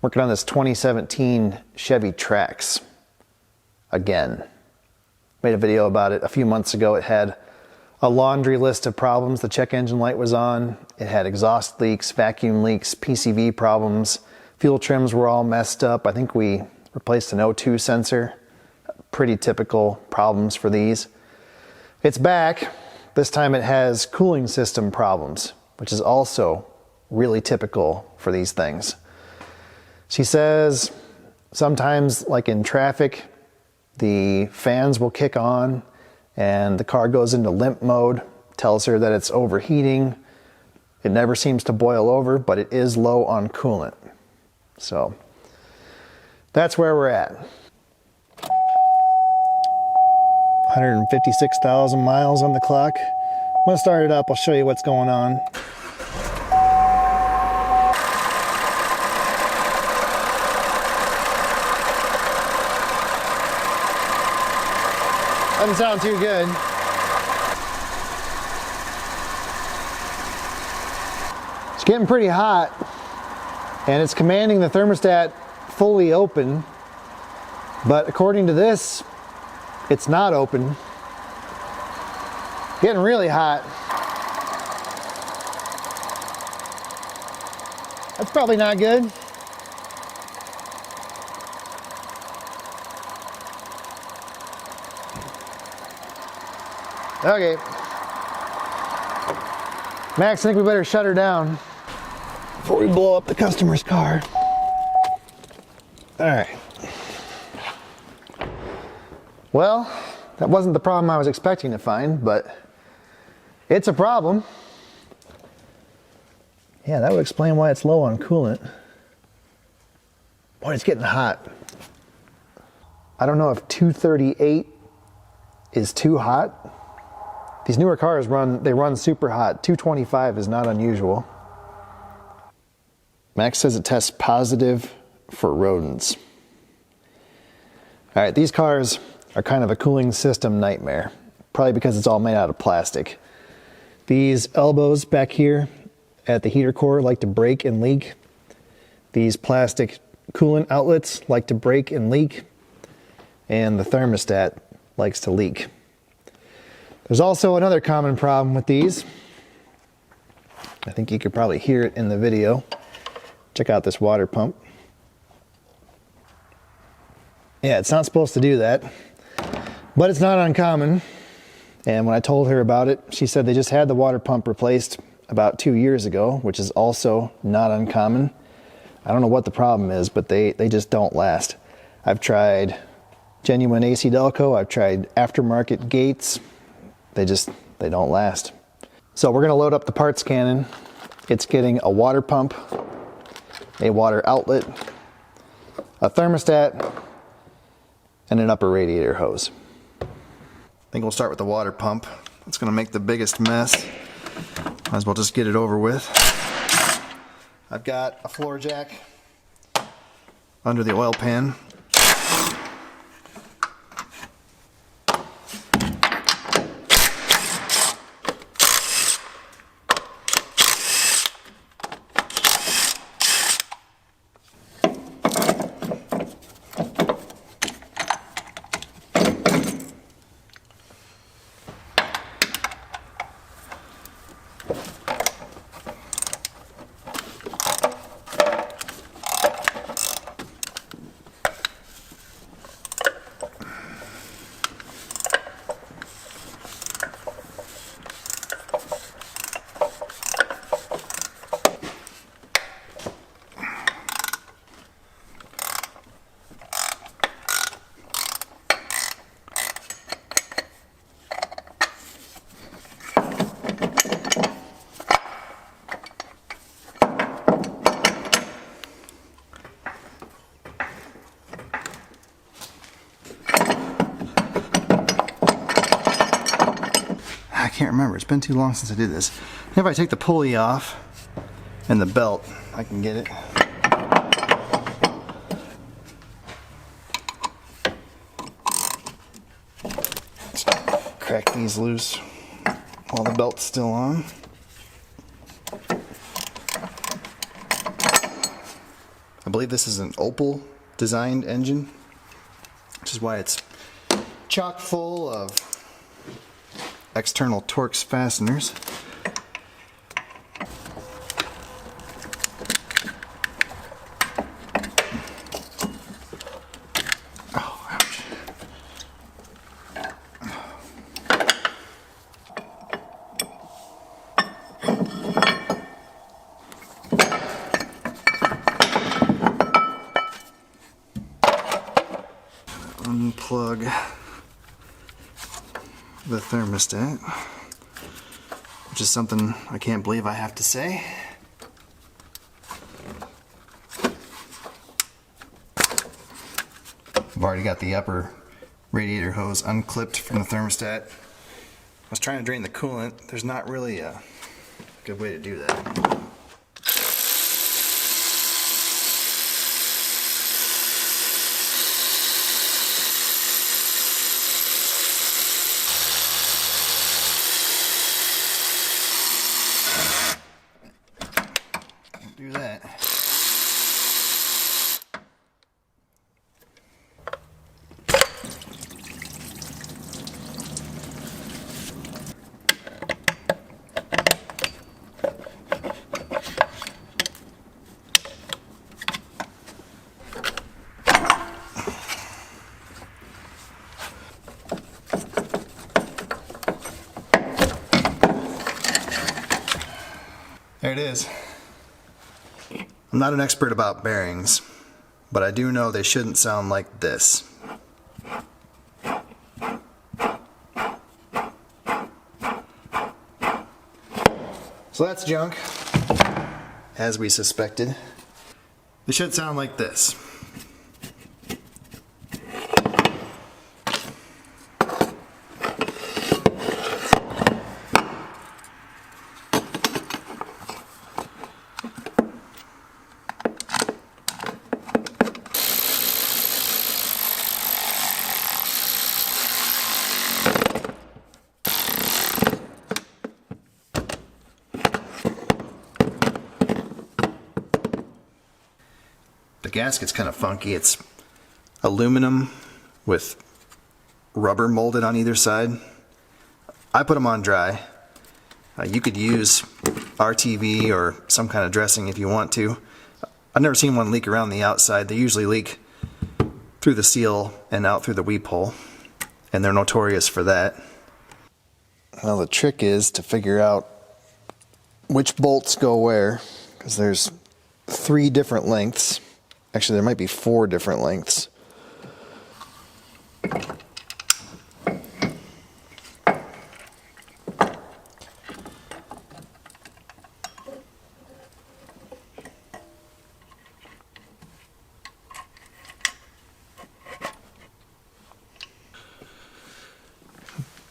Working on this 2017 Chevy Trax again. Made a video about it a few months ago. It had a laundry list of problems. The check engine light was on. It had exhaust leaks, vacuum leaks, PCV problems. Fuel trims were all messed up. I think we replaced an O2 sensor. Pretty typical problems for these. It's back. This time it has cooling system problems, which is also really typical for these things. She says sometimes, like in traffic, the fans will kick on and the car goes into limp mode. Tells her that it's overheating. It never seems to boil over, but it is low on coolant. So that's where we're at. 156,000 miles on the clock. I'm gonna start it up. I'll show you what's going on. Doesn't sound too good. It's getting pretty hot, and it's commanding the thermostat fully open, but according to this, it's not open. Getting really hot. That's probably not good. Okay. Max, I think we better shut her down before we blow up the customer's car. All right. Well, that wasn't the problem I was expecting to find, but it's a problem. Yeah, that would explain why it's low on coolant. Boy, it's getting hot. I don't know if 238 is too hot. These newer cars run super hot. 225 is not unusual. Max says it tests positive for rodents. All right, these cars are kind of a cooling system nightmare, probably because it's all made out of plastic. These elbows back here at the heater core like to break and leak. These plastic coolant outlets like to break and leak, and the thermostat likes to leak. There's also another common problem with these. I think you could probably hear it in the video. Check out this water pump. Yeah, it's not supposed to do that, but it's not uncommon. And when I told her about it, she said they just had the water pump replaced about 2 years ago, which is also not uncommon. I don't know what the problem is, but they just don't last. I've tried genuine AC Delco, I've tried aftermarket gates. They don't last. So we're gonna load up the parts cannon. It's getting a water pump, a water outlet, a thermostat, and an upper radiator hose. I think we'll start with the water pump. It's gonna make the biggest mess. Might as well just get it over with. I've got a floor jack under the oil pan. I can't remember. It's been too long since I did this. If I take the pulley off and the belt, I can get it. Let's crack these loose while the belt's still on. The believe this is an Opel designed engine, which is why it's chock full of external Torx fasteners. Oh, ouch. Unplug the thermostat, which is something I can't believe I have to say. I've already got the upper radiator hose unclipped from the thermostat. I was trying to drain the coolant. There's not really a good way to do that. Do that. There it is. I'm not an expert about bearings, but I do know they shouldn't sound like this. So that's junk, as we suspected. They should sound like this. The gasket's kind of funky. It's aluminum with rubber molded on either side. I put them on dry. You could use RTV or some kind of dressing if you want to. I've never seen one leak around the outside. They usually leak through the seal and out through the weep hole, and they're notorious for that. Well, the trick is to figure out which bolts go where, because there's 3 different lengths. Actually, there might be 4 different lengths. I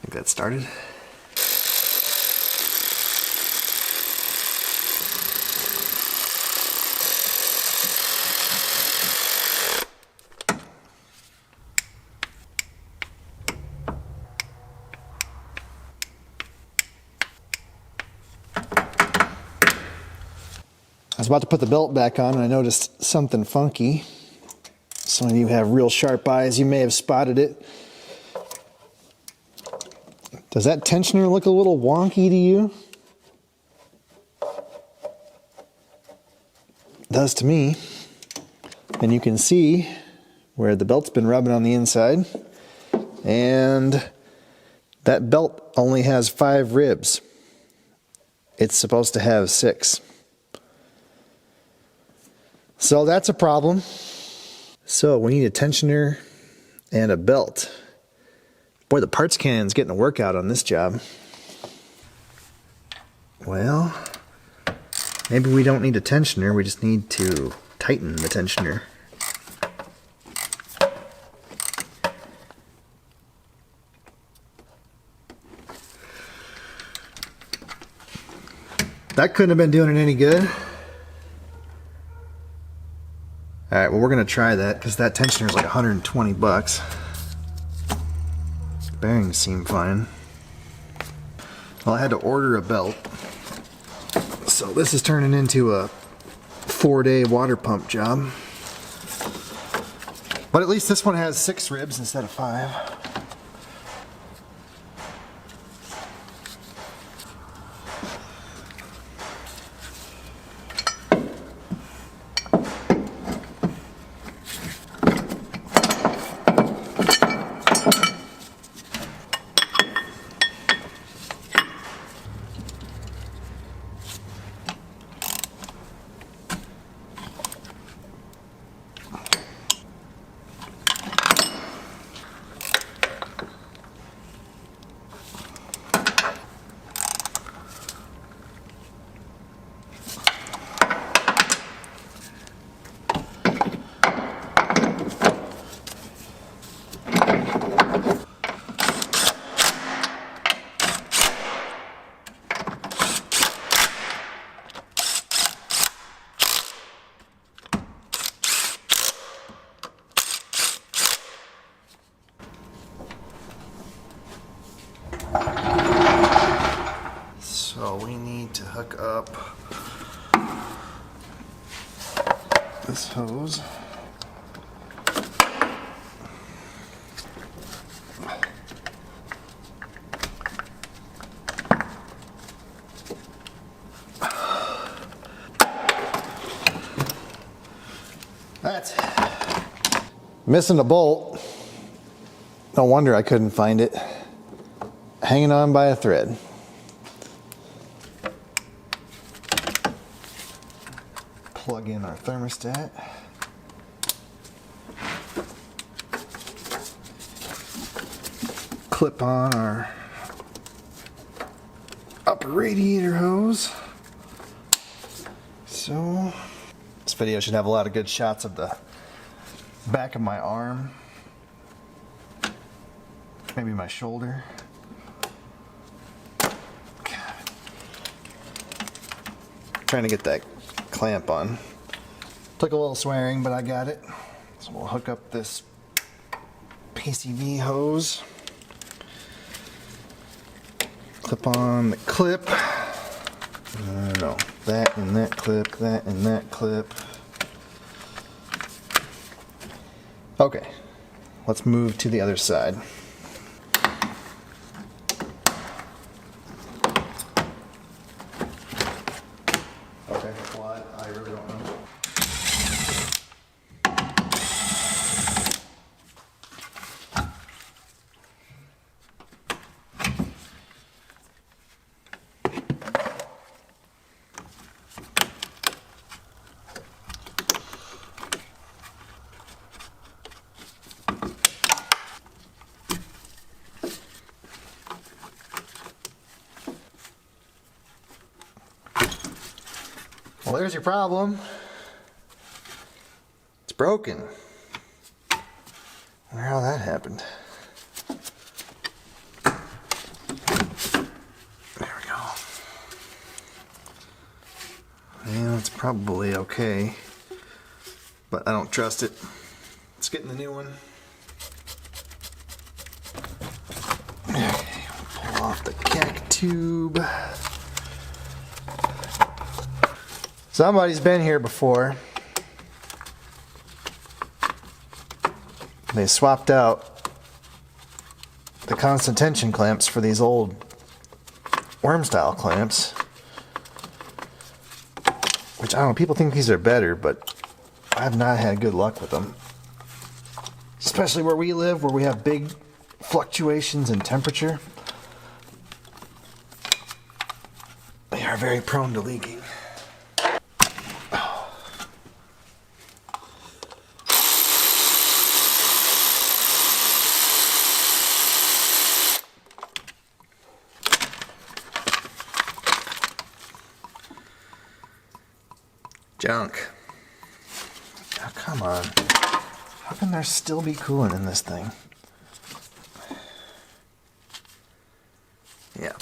think that started. I was about to put the belt back on and I noticed something funky. Some of you have real sharp eyes. You may have spotted it. Does that tensioner look a little wonky to you? It does to me. And you can see where the belt's been rubbing on the inside. And that belt only has 5 ribs. It's supposed to have 6. So that's a problem. So we need a tensioner and a belt. Boy, the parts canon's getting a workout on this job. Well, maybe we don't need a tensioner, we just need to tighten the tensioner. That couldn't have been doing it any good. Alright, well we're going to try that because that tensioner is like 120 bucks. Bearings seem fine. Well, I had to order a belt. So this is turning into a 4-day water pump job. But at least this one has 6 ribs instead of 5. So we need to hook up this hose. That's it. Missing a bolt. No wonder I couldn't find it. Hanging on by a thread. Plug in our thermostat. Clip on our upper radiator hose. So, this video should have a lot of good shots of the back of my arm. Maybe my shoulder. Trying to get that clamp on. Took a little swearing, but I got it. So we'll hook up this PCV hose. Clip on the clip. No, that and that clip, that and that clip. Okay, let's move to the other side. Okay, well, I really don't know. Well, there's your problem. It's broken. I wonder how that happened. There we go. Yeah, it's probably okay, but I don't trust it. Let's get in the new one. Okay, pull off the CAC tube. Somebody's been here before. They swapped out the constant tension clamps for these old worm style clamps. Which I don't know, people think these are better, but I have not had good luck with them. Especially where we live, where we have big fluctuations in temperature. They are very prone to leaking. Junk. Oh, come on. How can there still be coolant in this thing? Yeah.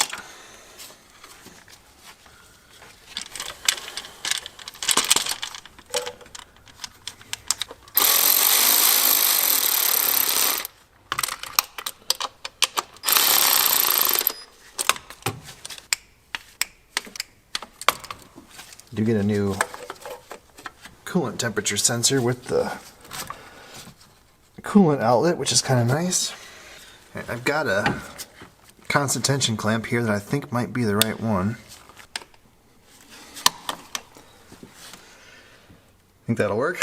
Do get a new coolant temperature sensor with the coolant outlet, which is kind of nice. I've got a constant tension clamp here that I think might be the right one. Think that'll work?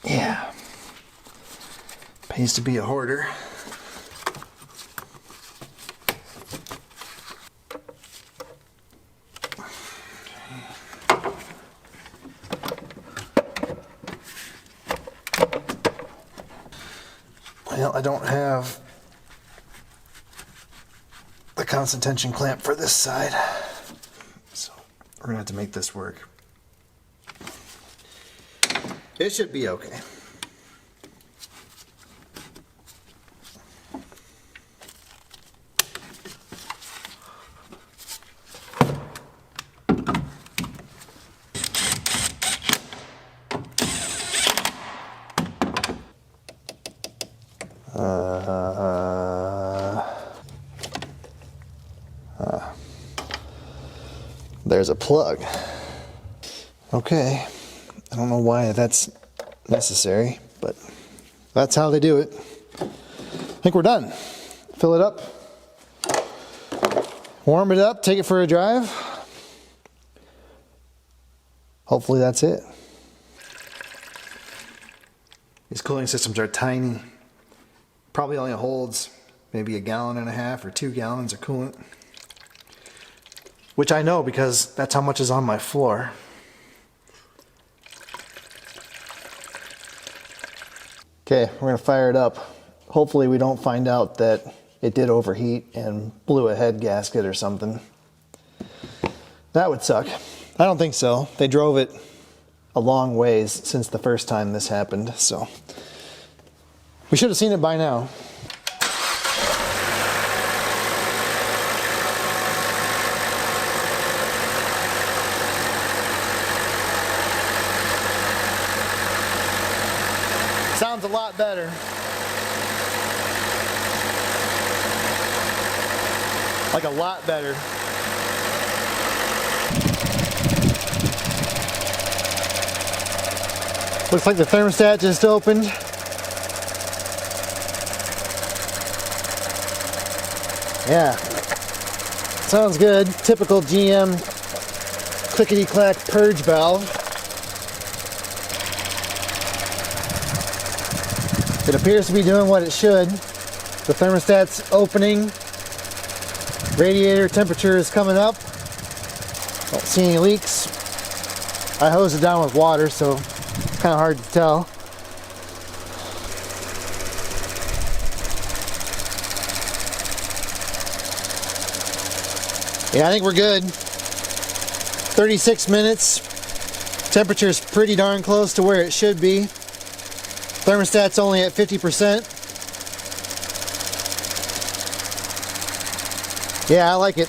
Yeah. Pays to be a hoarder. Well, I don't have the constant tension clamp for this side, so we're gonna have to make this work. It should be okay. There's a plug. Okay, I don't know why that's necessary, but that's how they do it. I think we're done. Fill it up, warm it up, take it for a drive. Hopefully that's it. These cooling systems are tiny. Probably only holds maybe 1.5 gallons or 2 gallons of coolant. Which I know because that's how much is on my floor. Okay, we're gonna fire it up. Hopefully we don't find out that it did overheat and blew a head gasket or something. That would suck. I don't think so. They drove it a long ways since the first time this happened, so we should have seen it by now. Sounds a lot better. Like a lot better. Looks like the thermostat just opened. Yeah. Sounds good. Typical GM clickety-clack purge valve. It appears to be doing what it should. The thermostat's opening. Radiator temperature is coming up. Don't see any leaks. I hosed it down with water, so it's kind of hard to tell. Yeah, I think we're good. 36 minutes. Temperature's pretty darn close to where it should be. Thermostat's only at 50%. Yeah, I like it.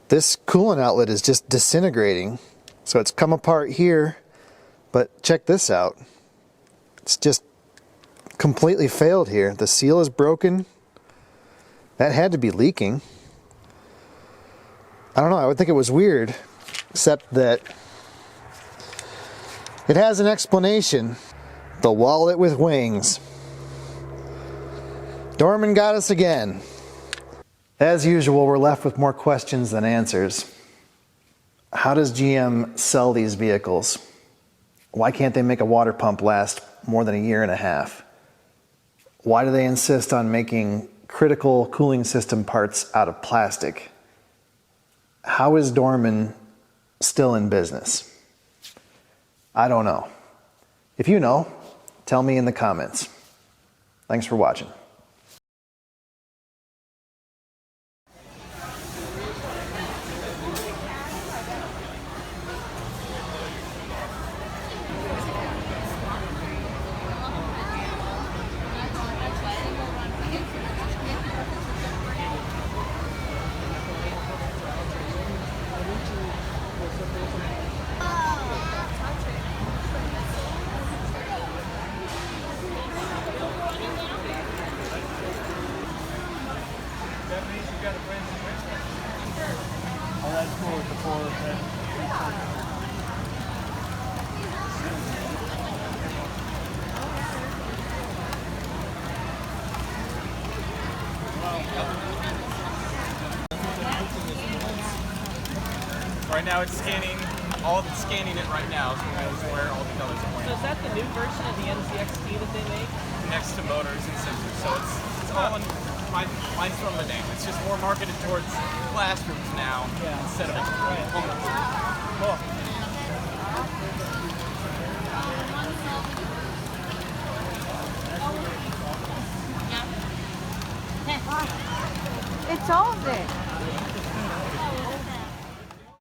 This coolant outlet is just disintegrating. So it's come apart here, but check this out. It's just completely failed here. The seal is broken. That had to be leaking. I don't know, I would think it was weird, except that it has an explanation. The wallet with wings. Dorman got us again. As usual, we're left with more questions than answers. How does GM sell these vehicles? Why can't they make a water pump last more than 1.5 years? Why do they insist on making critical cooling system parts out of plastic? How is Dorman still in business? I don't know. If you know, tell me in the comments. Thanks for watching. Right now it's scanning it right now, so it knows where all the colors are. So is that the new version of the NZXT that they make? Next to motors and sensors. So it's all in mine's from the name. It's just more marketed towards classrooms now instead of homes. Cool. It's all there.